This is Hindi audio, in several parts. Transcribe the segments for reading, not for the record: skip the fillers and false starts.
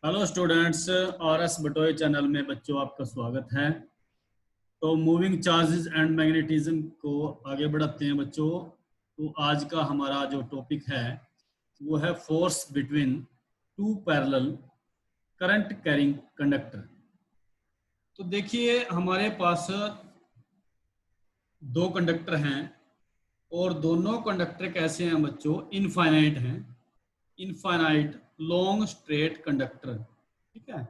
हेलो स्टूडेंट्स, आर एस बटोए चैनल में बच्चों आपका स्वागत है। तो मूविंग चार्जेस एंड मैग्नेटिज्म को आगे बढ़ाते हैं बच्चों। तो आज का हमारा जो टॉपिक है वो है force between two parallel current carrying conductor. तो देखिए हमारे पास दो कंडक्टर हैं और दोनों कंडक्टर कैसे हैं बच्चों, इनफाइनाइट हैं। इनफाइनाइट लॉन्ग स्ट्रेट कंडक्टर, ठीक है।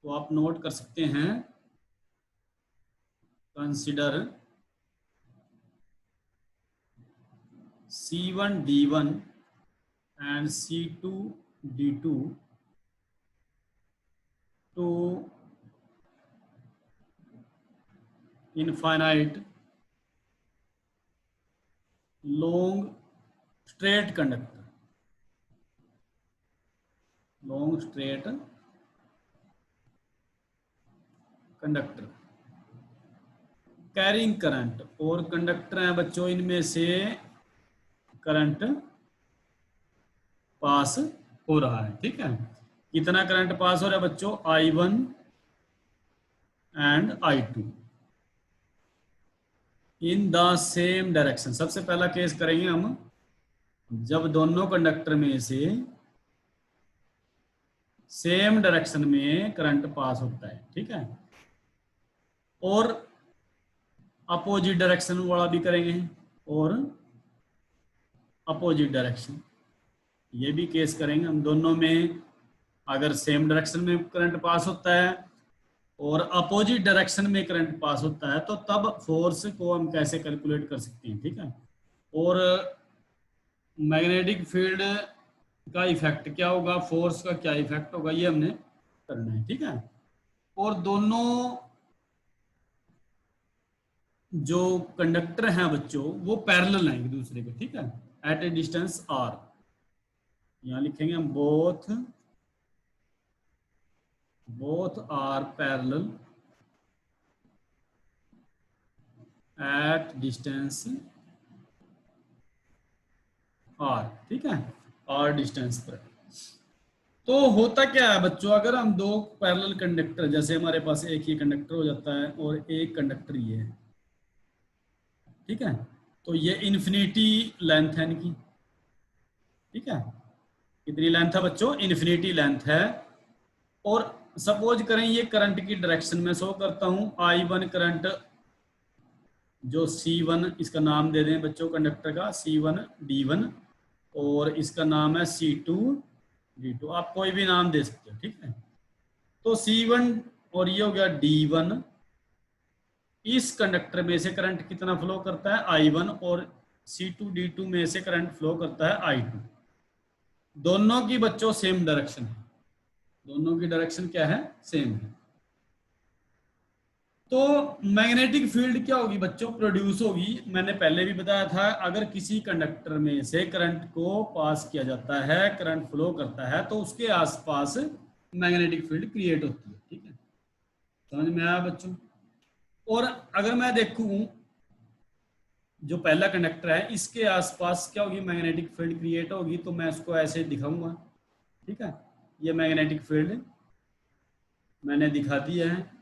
तो आप नोट कर सकते हैं, consider C1 D1 and C2 D2 to infinite long straight conductor, long straight conductor carrying current. और कंडक्टर हैं बच्चों, इनमें से करंट पास हो रहा है, ठीक है। कितना करंट पास हो रहा है बच्चों, I1 and I2 in the same direction. सबसे पहला केस करेंगे हम जब दोनों कंडक्टर में से सेम डायरेक्शन में करंट पास होता है, ठीक है। और अपोजिट डायरेक्शन वाला भी करेंगे और अपोजिट डायरेक्शन, ये भी केस करेंगे हम। दोनों में अगर सेम डायरेक्शन में करंट पास होता है और अपोजिट डायरेक्शन में करंट पास होता है तो तब फोर्स को हम कैसे कैलकुलेट कर सकते हैं, ठीक है। और मैग्नेटिक फील्ड का इफेक्ट क्या होगा, फोर्स का क्या इफेक्ट होगा, ये हमने करना है, ठीक है। और दोनों जो कंडक्टर हैं बच्चों वो पैरेलल हैं एक दूसरे के, ठीक है, एट ए डिस्टेंस r। यहां लिखेंगे हम both are parallel at distance r, ठीक है, r डिस्टेंस पर। तो होता क्या है बच्चों, अगर हम दो पैरेलल कंडक्टर, जैसे हमारे पास एक ही कंडक्टर हो जाता है और एक कंडक्टर ये है, ठीक है, तो ये इन्फिनिटी लेंथ है इनकी, ठीक है। कितनी लेंथ है बच्चों, इन्फिनिटी लेंथ है। और सपोज करें ये करंट की डायरेक्शन में शो करता हूं, I1 करंट जो C1, इसका नाम दे दें बच्चों कंडक्टर का C1 D1 और इसका नाम है C2 D2, आप कोई भी नाम दे सकते हो, ठीक है। तो C1 और ये हो गया D1, इस कंडक्टर में से करंट कितना फ्लो करता है I1 और C2 D2 में से करंट फ्लो करता है I2। दोनों की बच्चों सेम डायरेक्शन है, दोनों की डायरेक्शन क्या है, सेम है। तो मैग्नेटिक फील्ड क्या होगी बच्चों, प्रोड्यूस होगी। मैंने पहले भी बताया था, अगर किसी कंडक्टर में से करंट को पास किया जाता है, करंट फ्लो करता है, तो उसके आसपास मैग्नेटिक फील्ड क्रिएट होती है, ठीक है। समझ में आया बच्चों। और अगर मैं देखूं जो पहला कंडक्टर है इसके आसपास क्या होगी, मैग्नेटिक फील्ड क्रिएट होगी, तो मैं उसको ऐसे दिखाऊंगा, ठीक है। ये मैग्नेटिक फील्ड मैंने दिखा दिया है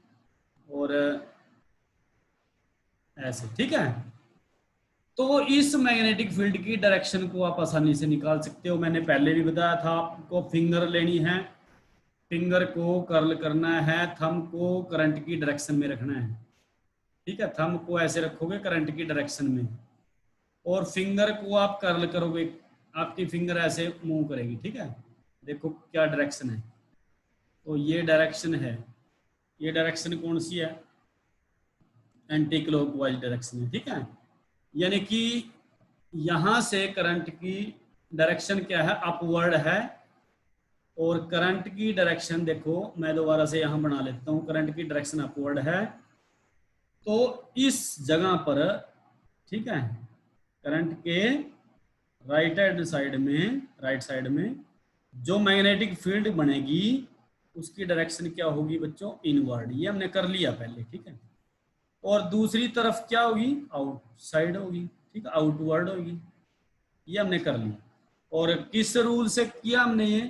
और ऐसे, ठीक है। तो इस मैग्नेटिक फील्ड की डायरेक्शन को आप आसानी से निकाल सकते हो। मैंने पहले भी बताया था, आपको फिंगर लेनी है, फिंगर को कर्ल करना है, थंब को करंट की डायरेक्शन में रखना है, ठीक है। थंब को ऐसे रखोगे करंट की डायरेक्शन में और फिंगर को आप कर्ल करोगे, आपकी फिंगर ऐसे मूव करेगी, ठीक है। देखो क्या डायरेक्शन है, तो ये डायरेक्शन है। ये डायरेक्शन कौन सी है, एंटी क्लॉकवाइज डायरेक्शन है, ठीक है। यानी कि यहां से करंट की डायरेक्शन क्या है, अपवर्ड है। और करंट की डायरेक्शन देखो, मैं दोबारा से यहां बना लेता हूं, करंट की डायरेक्शन अपवर्ड है। तो इस जगह पर, ठीक है, करंट के राइट हैंड साइड में, राइट साइड में जो मैग्नेटिक फील्ड बनेगी उसकी डायरेक्शन क्या होगी बच्चों, इनवर्ड। ये हमने कर लिया पहले, ठीक है। और दूसरी तरफ क्या होगी, आउटसाइड होगी, ठीक है, आउटवर्ड होगी, ये हमने कर लिया। और किस रूल से किया हमने ये,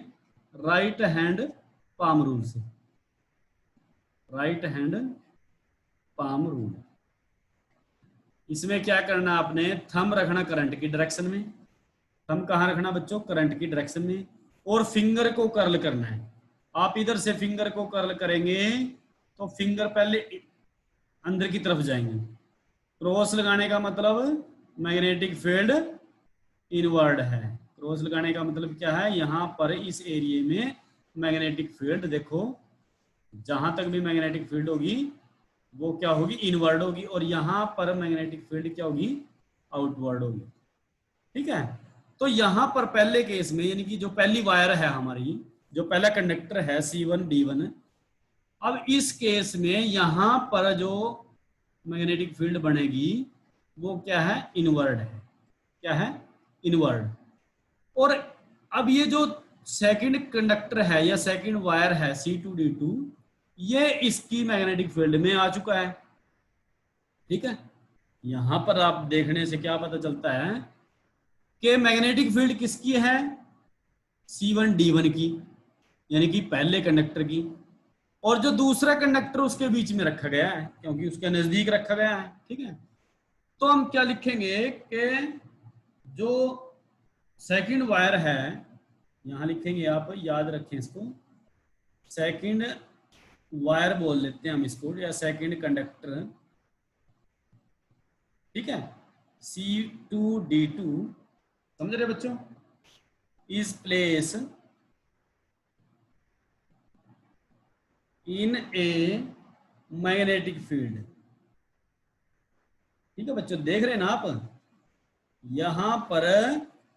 राइट हैंड पाम रूल से, राइट हैंड पाम रूल। इसमें क्या करना आपने, थंब रखना करंट की डायरेक्शन में, थंब कहाँ रखना बच्चों, करंट की डायरेक्शन में, और फिंगर को कर्ल करना है। आप इधर से फिंगर को कर्ल करेंगे तो फिंगर पहले अंदर की तरफ जाएंगे। क्रॉस लगाने का मतलब मैग्नेटिक फील्ड इनवर्ड है। क्रॉस लगाने का मतलब क्या है, यहां पर इस एरिया में मैग्नेटिक फील्ड देखो, जहां तक भी मैग्नेटिक फील्ड होगी वो क्या होगी, इनवर्ड होगी, और यहां पर मैग्नेटिक फील्ड क्या होगी, आउटवर्ड होगी। ठीक है, तो यहां पर पहले केस में, यानी कि जो पहली वायर है हमारी, जो पहला कंडक्टर है C1D1, अब इस केस में यहां पर जो मैग्नेटिक फील्ड बनेगी वो क्या है, इनवर्ड है। क्या है, इनवर्ड। और अब ये जो सेकंड कंडक्टर है या सेकंड वायर है C2D2, ये इसकी मैग्नेटिक फील्ड में आ चुका है। ठीक है, यहां पर आप देखने से क्या पता चलता है कि मैग्नेटिक फील्ड किसकी है, C1D1 की, यानी कि पहले कंडक्टर की, और जो दूसरा कंडक्टर उसके बीच में रखा गया है क्योंकि उसके नजदीक रखा गया है। ठीक है, तो हम क्या लिखेंगे कि जो सेकंड वायर है, यहां लिखेंगे, आप याद रखें इसको, सेकंड वायर बोल लेते हैं हम इसको, या सेकंड कंडक्टर। ठीक है, C2D2, समझ रहे बच्चों, is place in a magnetic field. ठीक है बच्चों, देख रहे हैं ना आप, यहां पर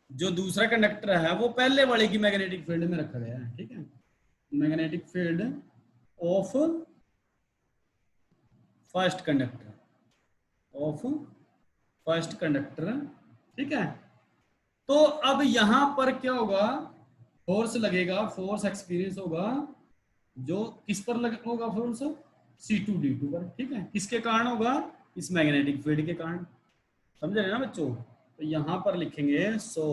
जो दूसरा कंडक्टर है वो पहले वाले की मैग्नेटिक फील्ड में रखा गया है। ठीक है, magnetic field of first conductor, of first conductor. ठीक है, तो अब यहां पर क्या होगा, फोर्स लगेगा, फोर्स एक्सपीरियंस होगा, जो किस पर लग होगा, फोर्स C2D2 पर। ठीक है, किसके कारण होगा, इस मैग्नेटिक फील्ड के कारण। समझ रहे ना बच्चों, तो यहां पर लिखेंगे सो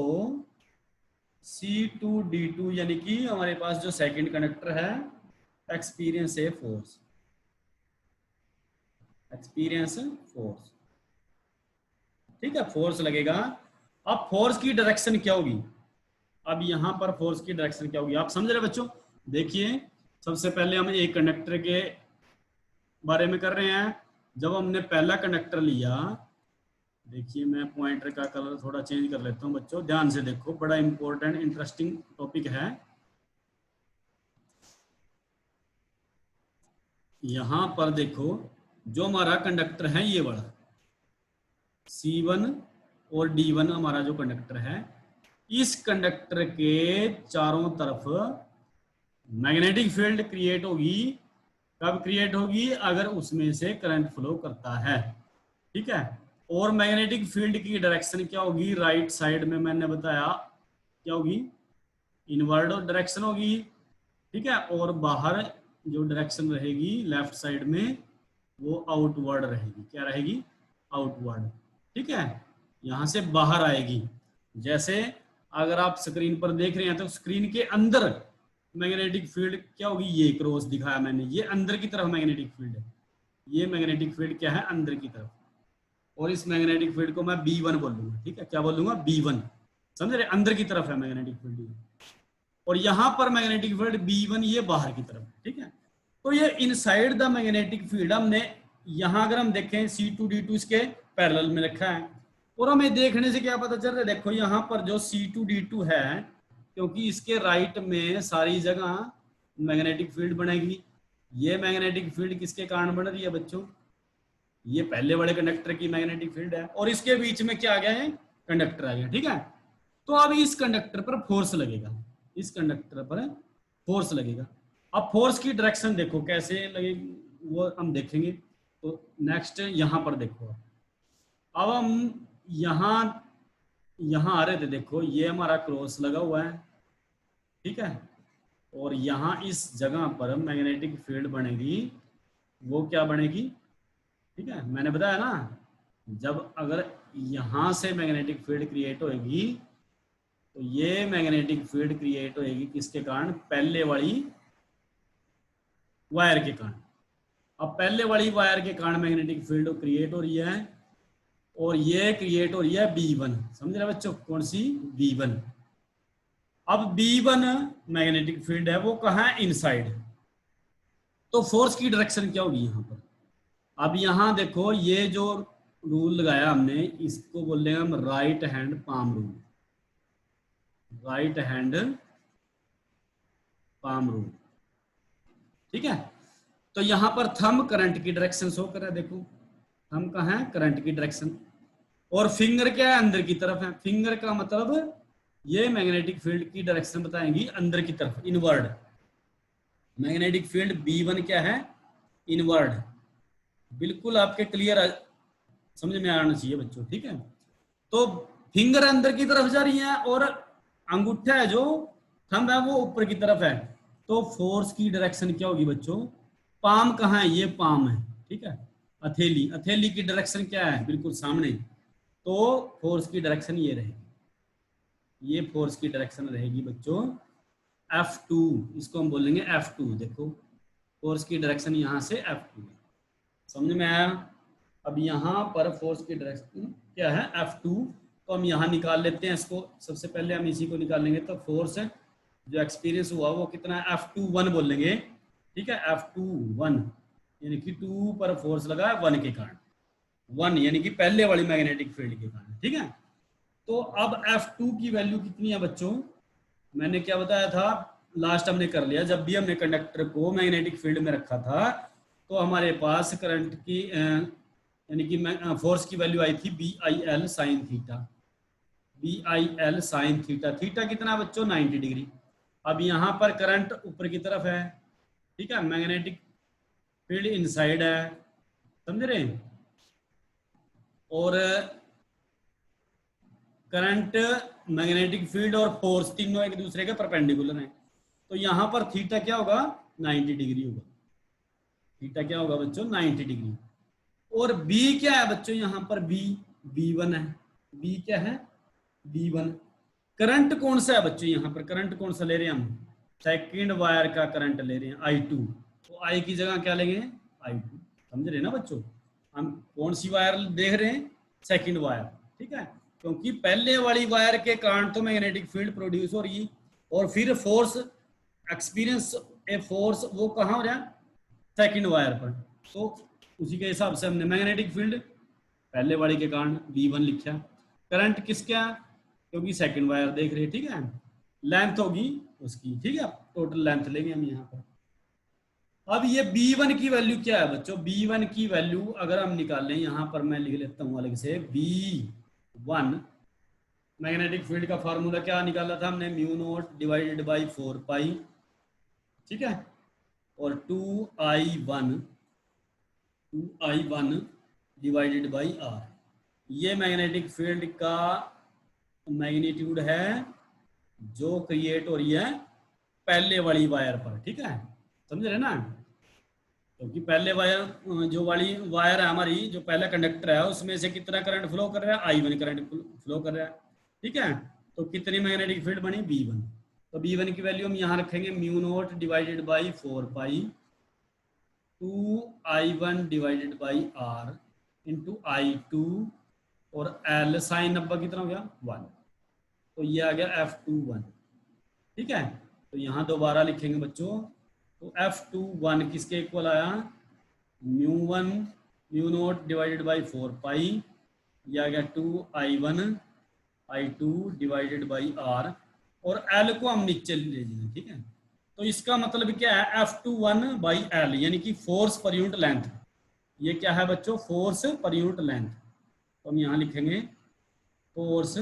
C2D2 यानी कि हमारे पास जो सेकंड कंडक्टर है, experience a force, experience force. ठीक है, फोर्स लगेगा। अब फोर्स की डायरेक्शन क्या होगी, अब यहां पर फोर्स की डायरेक्शन क्या होगी, आप समझ रहे बच्चों। देखिए, सबसे पहले हम एक कंडक्टर के बारे में कर रहे हैं। जब हमने पहला कंडक्टर लिया, देखिए मैं पॉइंटर का कलर थोड़ा चेंज कर लेता हूं बच्चों, ध्यान से देखो, बड़ा इंपॉर्टेंट इंटरेस्टिंग टॉपिक है। यहां पर देखो, जो हमारा कंडक्टर है ये वाला C1 और D1 हमारा जो कंडक्टर है, इस कंडक्टर के चारों तरफ मैग्नेटिक फील्ड क्रिएट होगी। कब क्रिएट होगी, अगर उसमें से करंट फ्लो करता है। ठीक है, और मैग्नेटिक फील्ड की डायरेक्शन क्या होगी, राइट साइड में मैंने बताया क्या होगी, इनवर्ड डायरेक्शन होगी। ठीक है, और बाहर जो डायरेक्शन रहेगी लेफ्ट साइड में, वो आउटवर्ड रहेगी। क्या रहेगी, आउटवर्ड। ठीक है, यहां से बाहर आएगी। जैसे अगर आप स्क्रीन पर देख रहे हैं तो स्क्रीन के अंदर मैग्नेटिक फील्ड क्या होगी, ये क्रॉस दिखाया मैंने, ये अंदर की तरफ मैग्नेटिक फील्ड है, ये मैग्नेटिक फील्ड क्या है, अंदर की तरफ। और इस मैग्नेटिक फील्ड को मैं B1 बोलूंगा। ठीक है, क्या बोलूंगा, B1। समझ रहे, अंदर की तरफ है मैग्नेटिक फील्ड, और यहां पर मैग्नेटिक फील्ड B1 ये बाहर की तरफ। ठीक है, तो ये इनसाइड द मैग्नेटिक फील्ड हमने यहां अगर हम देखें C2D2 इसके पैरेलल में रखा है, और हमें देखने से क्या पता चल रहा है, देखो यहां पर जो C2D2 है, क्योंकि इसके राइट में सारी जगह मैग्नेटिक फील्ड बनेगी। ये मैग्नेटिक फील्ड किसके कारण बन रही है बच्चों, ये पहले वाले कंडक्टर की मैग्नेटिक फील्ड है, और इसके बीच में क्या आ गया है, कंडक्टर आ गया। ठीक है, तो अब इस कंडक्टर पर फोर्स लगेगा, इस कंडक्टर पर फोर्स लगेगा। अब फोर्स की डायरेक्शन देखो कैसे लगेगी, वो हम देखेंगे। तो नेक्स्ट यहां पर देखो, अब हम यहां यहां आ रहे थे, देखो ये हमारा क्रॉस लगा हुआ है। ठीक है, और यहां इस जगह पर मैग्नेटिक फील्ड बनेगी, वो क्या बनेगी, ठीक है, मैंने बताया ना, जब अगर यहां से मैग्नेटिक फील्ड क्रिएट होएगी, तो ये मैग्नेटिक फील्ड क्रिएट होएगी किसके कारण, पहले वाली वायर के कारण। अब पहले वाली वायर के कारण मैग्नेटिक फील्ड क्रिएट हो रही है और ये क्रिएट हो रही है B1, समझ रहे बच्चों, कौन सी B1। अब B1 मैग्नेटिक फील्ड है, वो कहाँ है, इनसाइड। तो फोर्स की डायरेक्शन क्या होगी यहाँ पर। अब यहाँ देखो ये जो रूल लगाया हमने, इसको बोल रहे हैं हम right hand palm rule, right hand palm rule, ठीक है। तो यहाँ पर थंब करंट की डायरेक्शन शो कर रहा है, देखो थंब कहाँ है, करंट की डायरेक्शन, और फिंगर क्या है, अंदर की तरफ है। फिंगर का मतलब ये मैग्नेटिक फील्ड की डायरेक्शन बताएंगी अंदर की तरफ, इनवर्ड। मैग्नेटिक फील्ड B1 क्या है, इनवर्ड। बिल्कुल आपके क्लियर समझ में आना चाहिए बच्चों, ठीक है। तो फिंगर अंदर की तरफ जा रही है और अंगूठा है जो थंब है वो ऊपर की तरफ है। तो फोर्स की डायरेक्शन क्या होगी बच्चों, पाम कहाँ है, ये पाम है, ठीक है। हथेली, हथेली की डायरेक्शन क्या है, बिल्कुल सामने। तो फोर्स की डायरेक्शन ये रहेगी, ये फोर्स की डायरेक्शन रहेगी बच्चों F2, इसको हम बोलेंगे F2। देखो फोर्स की डायरेक्शन यहाँ से F2, समझ में आया। अब यहाँ पर फोर्स की डायरेक्शन क्या है, F2। तो हम यहाँ निकाल लेते हैं इसको, सबसे पहले हम इसी को निकालेंगे। तो फोर्स जो एक्सपीरियंस हुआ वो कितना है, F21 बोलेंगे, ठीक है। F21 यानी कि 2 पर फोर्स लगा है 1 के कारण, 1 यानी कि पहले वाली मैग्नेटिक फील्ड के कारण, ठीक है। तो अब F2 की वैल्यू कितनी है बच्चों, मैंने क्या बताया था, लास्ट हमने कर लिया। जब भी हमने कंडक्टर को मैग्नेटिक फील्ड में रखा था तो हमारे पास करंट की यानी कि फोर्स की वैल्यू आई थी BIL sine theta, BIL sine theta. Theta कितना बच्चों, 90 डिग्री। अब यहाँ पर करंट ऊपर की तरफ है, ठीक है, मैग्नेटिक फील्ड इनसाइड है, समझ रहे हैं। और करंट, मैग्नेटिक फील्ड और फोर्स तीनों एक दूसरे के परपेंडिकुलर हैं। तो यहाँ पर थीटा क्या होगा, 90 डिग्री होगा। थीटा क्या होगा बच्चों, 90 डिग्री। और B क्या है बच्चों, यहाँ पर B1 है। B क्या है, B1। करंट कौन सा है बच्चों, यहाँ पर करंट कौन सा ले रहे हैं हम, सेकंड वायर का करंट ले रहे हैं I2। तो I की जगह क्या लेंगे, I2, समझ रहे ना बच्चों। हम कौन सी वायर देख रहे हैं, सेकंड वायर, ठीक है। क्योंकि पहले वाली वायर के कारण तो मैग्नेटिक फील्ड प्रोड्यूस हो रही है, और फिर फोर्स एक्सपीरियंस ए फोर्स वो कहाँ हो रहा है, सेकंड वायर पर। तो उसी के हिसाब से हमने मैग्नेटिक फील्ड पहले वाली के कारण B1 लिखा। करंट किसका, क्योंकि सेकंड वायर देख रहे हैं, ठीक है। लेंथ होगी उसकी, ठीक है, टोटल लेंथ लेंगे हम यहाँ पर। अब ये B1 की वैल्यू क्या है बच्चों, B1 की वैल्यू अगर हम निकालें, यहाँ पर मैं लिख लेता हूँ अलग से, B1 मैग्नेटिक फील्ड का फार्मूला क्या निकाला था हमने, म्यू नॉट डिवाइडेड बाई 4 पाई, ठीक है, और 2I1 डिवाइडेड बाई R। ये मैग्नेटिक फील्ड का मैग्नीट्यूड है जो क्रिएट हो रही है पहले वाली वायर पर, ठीक है, समझ रहे ना। क्योंकि पहले वायर, जो वाली वायर है हमारी, जो पहला कंडक्टर है, उसमें से कितना करंट फ्लो कर रहा है, I1 करंट फ्लो कर रहा है, ठीक है। तो कितनी मैग्नेटिक फील्ड बनी, B1। तो B1 की वैल्यू हम यहाँ रखेंगे mu naught divided by 4 pi 2I1 divided by R into I2, और L साइन 90 कितना हो गया, 1। तो ये आ गया F21, ठीक है। तो यहाँ दोबारा लिखेंगे बच्चों, तो F21 किसके इक्वल आया, म्यू1 म्यू नॉट डिवाइडेड बाई 4 पाई, यह आ गया 2I1 I2 divided by R, और L को हम नीचे ले लेंगे, ठीक है। तो इसका मतलब क्या है, F21 बाई L यानी कि फोर्स पर यूनिट लेंथ। ये क्या है बच्चों, फोर्स पर यूनिट लेंथ। तो हम यहाँ लिखेंगे फोर्स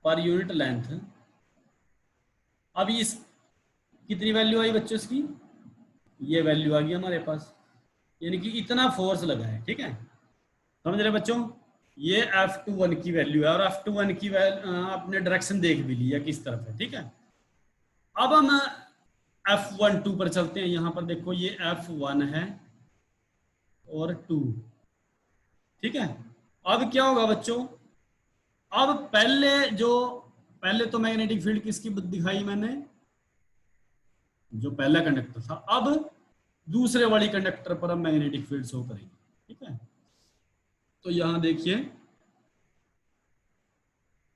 पर यूनिट लेंथ। अब इस कितनी वैल्यू आई बच्चों इसकी, ये वैल्यू आ गई हमारे पास, यानी कि इतना फोर्स लगा है, ठीक है, समझ रहे बच्चों। ये F21 की वैल्यू है, और F21 की आपने डायरेक्शन देख भी लिया किस तरफ है, ठीक है। अब हम F12 पर चलते हैं। यहाँ पर देखो ये F1 है और 2, ठीक है। अब क्या होगा बच्चों, अब पहले तो मैग्नेटिक फील्ड किसकी दिखाई मैंने, जो पहला कंडक्टर था, अब दूसरे वाली कंडक्टर पर हम मैग्नेटिक फील्ड शो करेंगे। ठीक है, तो यहां देखिए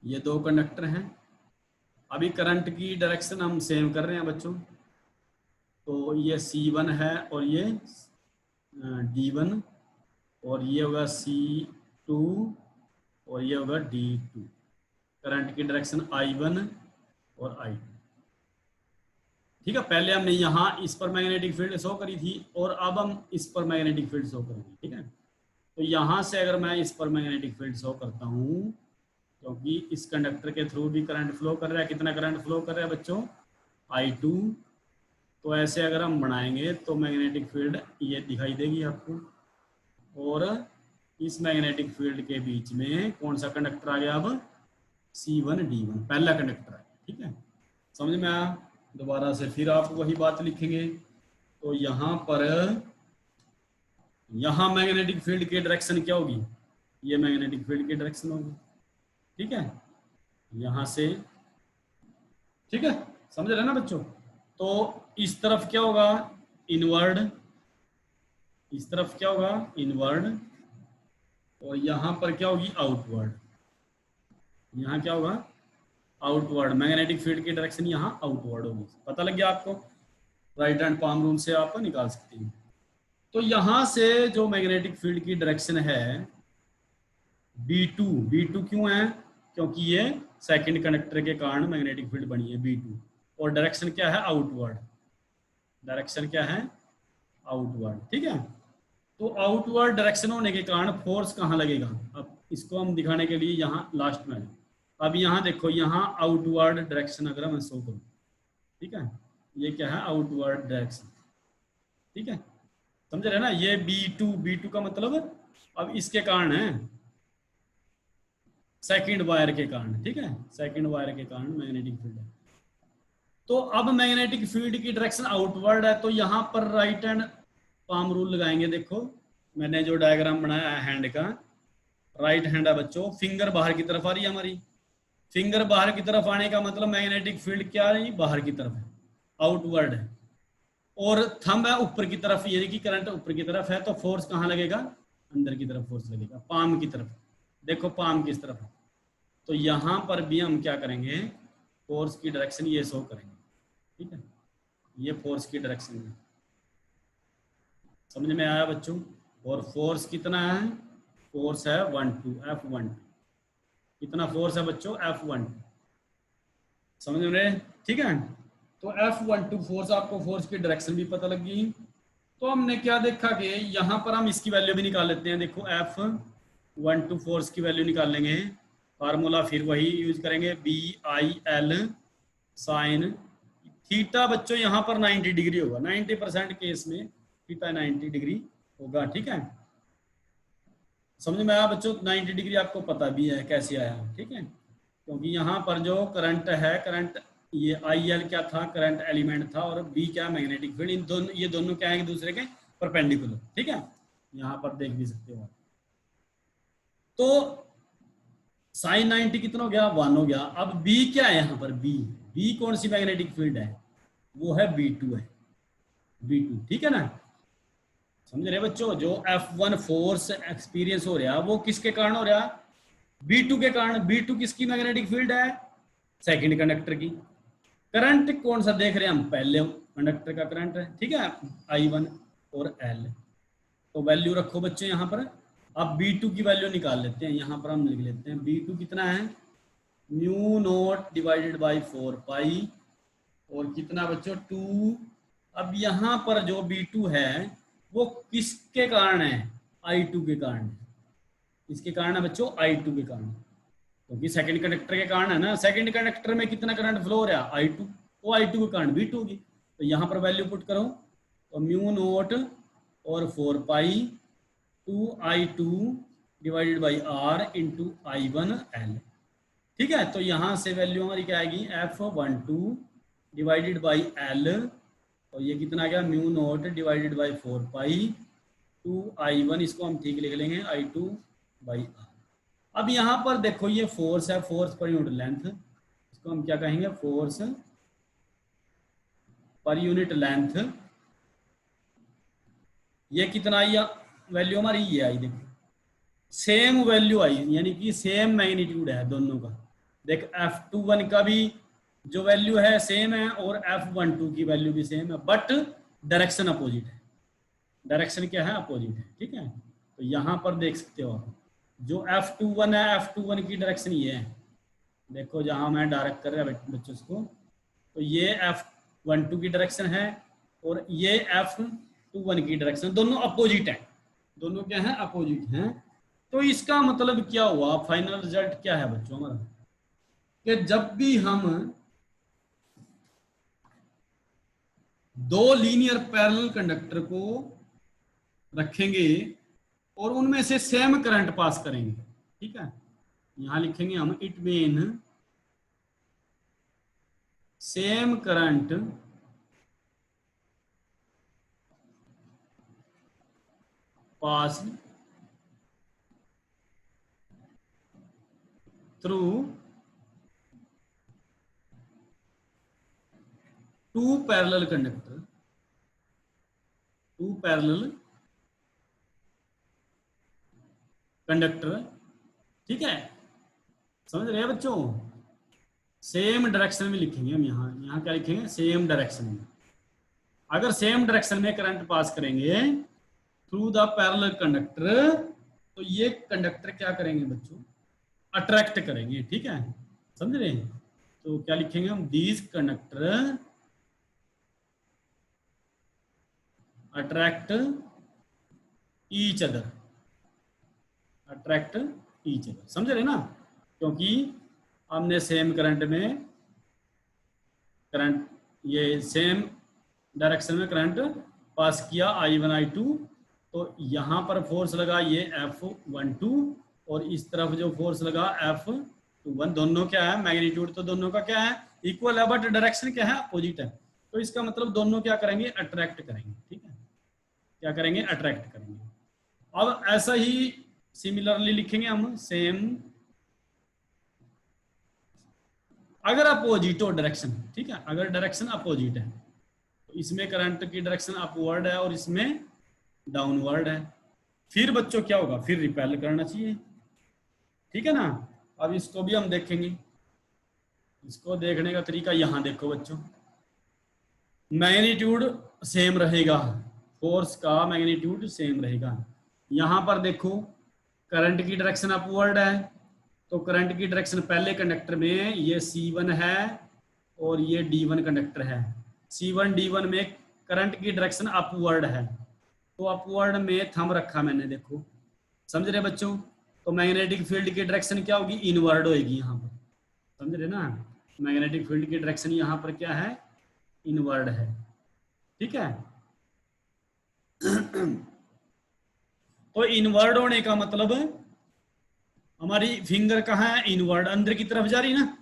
ये दो कंडक्टर हैं। अभी करंट की डायरेक्शन हम सेम कर रहे हैं बच्चों, तो ये C1 है और ये D1, और ये होगा C2 और ये होगा D2। करंट की डायरेक्शन I1 और I2। ठीक है, पहले हमने यहाँ इस पर मैग्नेटिक फील्ड शो करी थी और अब हम इस पर मैग्नेटिक फील्ड शो करेंगे। ठीक है, तो यहाँ से अगर मैं इस पर मैग्नेटिक फील्ड शो करता हूँ, क्योंकि इस कंडक्टर के थ्रू भी करंट फ्लो कर रहा है, कितना करंट फ्लो कर रहा है बच्चों, I2। तो ऐसे अगर हम बनाएंगे तो मैग्नेटिक फील्ड ये दिखाई देगी आपको, और इस मैग्नेटिक फील्ड के बीच में कौन सा कंडक्टर आ गया, अब C1 D1 पहला कंडक्टर है। ठीक है, समझ में आया। दोबारा से फिर आप वही बात लिखेंगे, तो यहाँ पर यहाँ मैग्नेटिक फील्ड की डायरेक्शन क्या होगी, ये मैग्नेटिक फील्ड की डायरेक्शन होगी। ठीक है, यहाँ से, ठीक है, समझ रहे ना बच्चों। तो इस तरफ क्या होगा, इनवर्ड, इस तरफ क्या होगा इनवर्ड, और यहाँ पर क्या होगी आउटवर्ड। यहाँ क्या होगा आउटवर्ड, मैग्नेटिक फील्ड की डायरेक्शन यहाँ आउटवर्ड होगी। पता लग गया आपको, राइट हैंड पाम रूल से आप निकाल सकते हैं। तो यहाँ से जो मैग्नेटिक फील्ड की डायरेक्शन है B2, B2 क्यों है, क्योंकि ये सेकंड कंडक्टर के कारण मैग्नेटिक फील्ड बनी है B2, और डायरेक्शन क्या है आउटवर्ड, डायरेक्शन क्या है आउटवर्ड। ठीक है, तो आउटवर्ड डायरेक्शन होने के कारण फोर्स कहाँ लगेगा, अब इसको हम दिखाने के लिए यहाँ लास्ट में। अब यहाँ देखो, यहाँ आउटवर्ड डायरेक्शन अगर मैं शो करूँ, ठीक है, ये क्या है आउटवर्ड डायरेक्शन। ठीक है, समझ रहे ना, ये B2 का मतलब अब इसके कारण है, सेकंड वायर के कारण। ठीक है, सेकंड वायर के कारण मैग्नेटिक फील्ड है। तो अब मैग्नेटिक फील्ड की डायरेक्शन आउटवर्ड है, तो यहाँ पर राइट हैंड पाम रूल लगाएंगे। देखो मैंने जो डायग्राम बनाया है हैंड का, राइट हैंड है बच्चों, फिंगर बाहर की तरफ आ रही है हमारी, फिंगर बाहर की तरफ आने का मतलब मैग्नेटिक फील्ड क्या है, बाहर की तरफ है, आउटवर्ड है, और थंब है ऊपर की तरफ, यानी कि करंट ऊपर की तरफ है, तो फोर्स कहाँ लगेगा, अंदर की तरफ फोर्स लगेगा, पाम की तरफ। देखो पाम किस तरफ है, तो यहाँ पर भी हम क्या करेंगे, फोर्स की डायरेक्शन ये शो करेंगे। ठीक है, ये फोर्स की डायरेक्शन है, समझ में आया बच्चों। और फोर्स कितना है, फोर्स है 1-2 F1, कितना फोर्स है बच्चों, F1, समझ में। ठीक है, तो F12 फोर्स, आपको फोर्स की डायरेक्शन भी पता लग गई। तो हमने क्या देखा कि यहाँ पर हम इसकी वैल्यू भी निकाल लेते हैं। देखो F12 फोर्स की वैल्यू निकाल लेंगे, फार्मूला फिर वही यूज करेंगे, BIL साइन थीटा। बच्चों यहाँ पर 90 डिग्री होगा, 90% केस में थीटा 90 डिग्री होगा। ठीक है, समझ में आया बच्चों, 90 डिग्री आपको पता भी है कैसे आया। ठीक है, क्योंकि यहाँ पर जो करंट है, करंट ये IL क्या था, करंट एलिमेंट था, और B क्या मैग्नेटिक फील्ड, इन दोनों, ये दोनों क्या है एक दूसरे के परपेंडिकुलर। ठीक है, यहाँ पर देख भी सकते हो। तो साइन 90 कितना हो गया, 1 हो गया। अब B क्या है यहाँ पर, B कौन सी मैग्नेटिक फील्ड है, वो है B2 है, B2। ठीक है ना, समझ रहे बच्चों, जो F1 फोर्स एक्सपीरियंस हो रहा है वो किसके कारण हो रहा है, B2 के कारण। B2 किसकी मैग्नेटिक फील्ड है, सेकंड कंडक्टर की। करंट कौन सा देख रहे हैं हम, पहले कंडक्टर का करंट है। ठीक है, I1 और L, तो वैल्यू रखो बच्चों यहाँ पर। अब B2 की वैल्यू निकाल लेते हैं, यहाँ पर हम लिख लेते हैं B2 कितना है, μ0 डिवाइडेड बाई 4 पाई, और कितना बच्चों 2। अब यहाँ पर जो B2 है वो किसके कारण है, I2 के कारण। इसके कारण है बच्चों I2 के कारण, क्योंकि सेकंड कंडक्टर के कारण है ना। सेकंड कंडक्टर में कितना करंट फ्लो हो रहा है, I2, वो I2 के कारण B2 होगी। तो यहाँ पर वैल्यू पुट करो, तो μ0 और 4 पाई 2I2 divided by R into I1L। ठीक है, तो यहाँ से वैल्यू हमारी क्या आएगी, F12 डिवाइडेड बाई L, और ये कितना आ गया μ0 डिवाइडेड बाई 4 पाई 2I1, इसको हम ठीक लिख लेंगे I2 बाई R। अब यहाँ पर देखो ये फोर्स है, फोर्स पर यूनिट लेंथ, इसको हम क्या कहेंगे, फोर्स पर यूनिट लेंथ, ये कितना आई वैल्यू हमारी, ये आई देखो सेम वैल्यू आई, यानी कि सेम मैग्नीट्यूड है दोनों का। देख F21 का भी जो वैल्यू है सेम है और F12 की वैल्यू भी सेम है, बट डायरेक्शन अपोजिट है। डायरेक्शन क्या है, अपोजिट है, ठीक है। तो यहां पर देख सकते हो आप, जो F21 है, F21 की डायरेक्शन ये है, देखो जहां मैं डायरेक्ट कर रहा बच्चों को, तो ये F12 की डायरेक्शन है और ये F21 की डायरेक्शन, दोनों अपोजिट है, दोनों क्या है, अपोजिट हैं। तो इसका मतलब क्या हुआ, फाइनल रिजल्ट क्या है बच्चों हमारा, कि जब भी हम दो लीनियर पैरेलल कंडक्टर को रखेंगे और उनमें से सेम करंट पास करेंगे, ठीक है, यहां लिखेंगे हम it mean same current pass through two parallel conductor, two parallel conductor, ठीक है, समझ रहे हैं बच्चों। सेम डायरेक्शन में लिखेंगे हम, यहाँ क्या लिखेंगे, सेम डायरेक्शन में। अगर सेम डायरेक्शन में करंट पास करेंगे थ्रू द पैरेलल कंडक्टर, तो ये कंडक्टर क्या करेंगे बच्चों, अट्रैक्ट करेंगे, ठीक है, समझ रहे हैं। तो क्या लिखेंगे हम, these conductor attract each other, attract each other, समझ रहे ना, क्योंकि हमने सेम करंट में करंट, ये सेम डायरेक्शन में करंट पास किया I1 I2, तो यहां पर फोर्स लगा ये F12 और इस तरफ जो फोर्स लगा F21, दोनों क्या है, मैग्नीट्यूड तो दोनों का क्या है, इक्वल है, बट डायरेक्शन क्या है, अपोजिट है। तो इसका मतलब दोनों क्या करेंगे, अट्रैक्ट करेंगे, ठीक है, क्या करेंगे, अट्रैक्ट करेंगे। अब ऐसा ही सिमिलरली लिखेंगे हम, सेम अगर अपोजिट हो डायरेक्शन, ठीक है, अगर डायरेक्शन अपोजिट है तो इसमें करंट की डायरेक्शन अपवर्ड है और इसमें डाउनवर्ड है, फिर बच्चों क्या होगा, फिर रिपेल करना चाहिए, ठीक है ना। अब इसको भी हम देखेंगे, इसको देखने का तरीका यहां देखो बच्चों, मैग्नीट्यूड सेम रहेगा, फोर्स का मैग्नीट्यूड सेम रहेगा। यहां पर देखो करंट की डायरेक्शन अपवर्ड है, तो करंट की डायरेक्शन पहले कंडक्टर में ये C1 है और ये D1 कंडक्टर है, C1 D1 में करंट की डायरेक्शन अपवर्ड है, तो अपवर्ड में थंब रखा मैंने, देखो समझ रहे बच्चों। तो मैग्नेटिक फील्ड की डायरेक्शन क्या होगी, इनवर्ड होगी यहाँ पर, समझ रहे ना, मैग्नेटिक फील्ड की डायरेक्शन यहाँ पर क्या है, इनवर्ड है, ठीक है। तो इनवर्ड होने का मतलब हमारी फिंगर कहाँ है, इनवर्ड, अंदर की तरफ जा रही ना,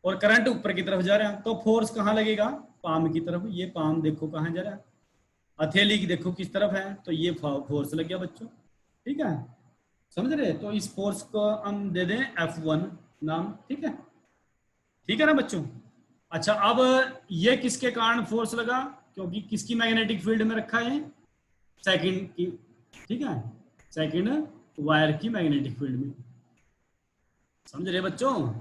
और करंट ऊपर की तरफ जा रहा है, तो फोर्स कहाँ लगेगा, पाम की तरफ। ये पाम देखो कहाँ जा रहा है, हथेली की देखो किस तरफ है, तो ये फोर्स लग गया बच्चों, ठीक है, समझ रहे। तो इस फोर्स को हम दे दें F1 नाम, ठीक है, ठीक है ना बच्चों। अच्छा, अब ये किसके कारण फोर्स लगा, क्योंकि किसकी मैग्नेटिक फील्ड में रखा है, सेकंड की, ठीक है, सेकंड वायर की मैग्नेटिक फील्ड में, समझ रहे बच्चों,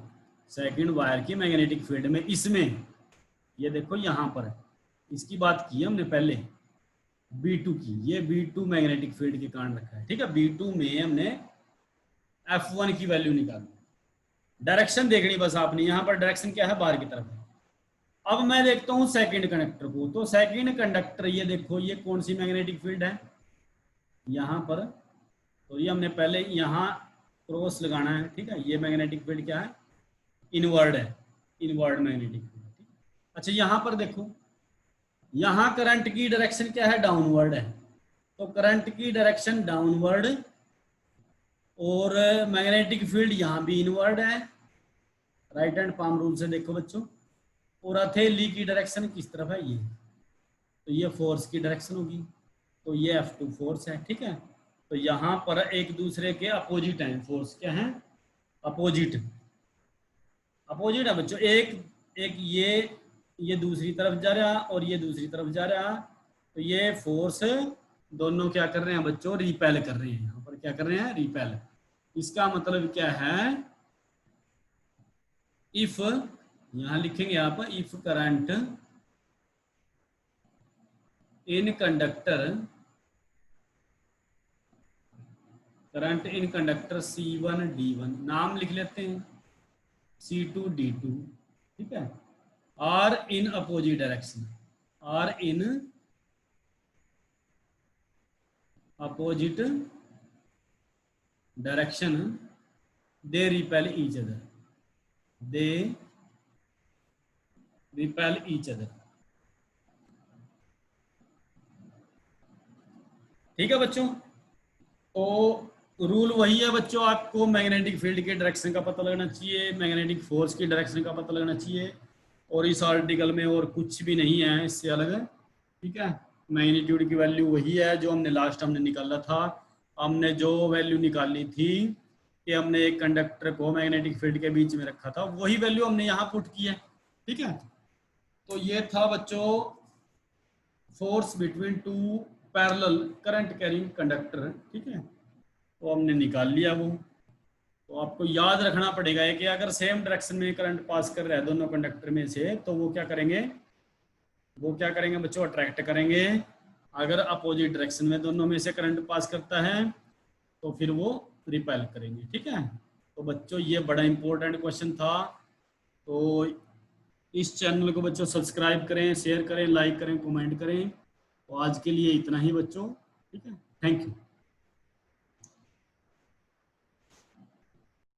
सेकंड वायर की मैग्नेटिक फील्ड में, इसमें ये देखो यहां पर इसकी बात की हमने पहले, B2 की, ये B2 मैग्नेटिक फील्ड के कारण रखा है, ठीक है। B2 में हमने F1 की वैल्यू निकाली, डायरेक्शन देखनी बस आपने, यहां पर डायरेक्शन क्या है, बाहर की तरफ है। अब मैं देखता हूं सेकंड कंडक्टर को, तो सेकंड कंडक्टर, ये देखो ये कौन सी मैग्नेटिक फील्ड है, यहां पर, तो ये हमने पहले यहां क्रॉस लगाना है, ठीक है, ये मैग्नेटिक फील्ड क्या है, इनवर्ड है, इनवर्ड मैग्नेटिक फील्ड। अच्छा, यहां पर देखो, यहां करंट की डायरेक्शन क्या है, डाउनवर्ड है, तो करंट की डायरेक्शन डाउनवर्ड और मैग्नेटिक फील्ड यहां भी इनवर्ड है, राइट हैंड पाम रूल से देखो बच्चों, और हथेली की डायरेक्शन किस तरफ है, ये, तो ये फोर्स की डायरेक्शन होगी, तो ये F2 फोर्स है, ठीक है। तो यहां पर एक दूसरे के अपोजिट हैं, फोर्स क्या है, अपोजिट, अपोजिट है बच्चों, एक ये ये दूसरी तरफ जा रहा और ये दूसरी तरफ जा रहा, तो ये फोर्स दोनों क्या कर रहे हैं बच्चों, रिपेल कर रहे हैं। यहाँ पर क्या कर रहे हैं, रिपेल। इसका मतलब क्या है, इफ, यहां लिखेंगे आप, if current in conductor, current in conductor C1 D1, नाम लिख लेते हैं C2 D2, ठीक है, are in opposite direction, are in opposite direction, they repel each other, they repel each other. ठीक है बच्चों, तो रूल वही है बच्चों, आपको मैग्नेटिक फील्ड के डायरेक्शन का पता लगना चाहिए, मैग्नेटिक फोर्स की डायरेक्शन का पता लगना चाहिए, और इस आर्टिकल में और कुछ भी नहीं है इससे अलग, ठीक है। मैग्नीट्यूड की वैल्यू वही है जो हमने लास्ट निकाला था। हमने जो वैल्यू निकाली थी कि हमने एक कंडक्टर को मैग्नेटिक फील्ड के बीच में रखा था, वही वैल्यू हमने यहाँ पुट की है, ठीक है। तो ये था बच्चों force between two parallel current carrying conductor, ठीक है, तो हमने निकाल लिया वो। तो आपको याद रखना पड़ेगा कि अगर सेम डायरेक्शन में करंट पास कर रहा है दोनों कंडक्टर में से, तो वो क्या करेंगे, वो क्या करेंगे बच्चों, अट्रैक्ट करेंगे। अगर अपोजिट डायरेक्शन में दोनों में से करंट पास करता है तो फिर वो रिपेल करेंगे, ठीक है। तो बच्चों ये बड़ा इंपॉर्टेंट क्वेश्चन था। तो इस चैनल को बच्चों सब्सक्राइब करें, शेयर करें, लाइक करें, कमेंट करें। तो आज के लिए इतना ही बच्चों, ठीक है, थैंक यू।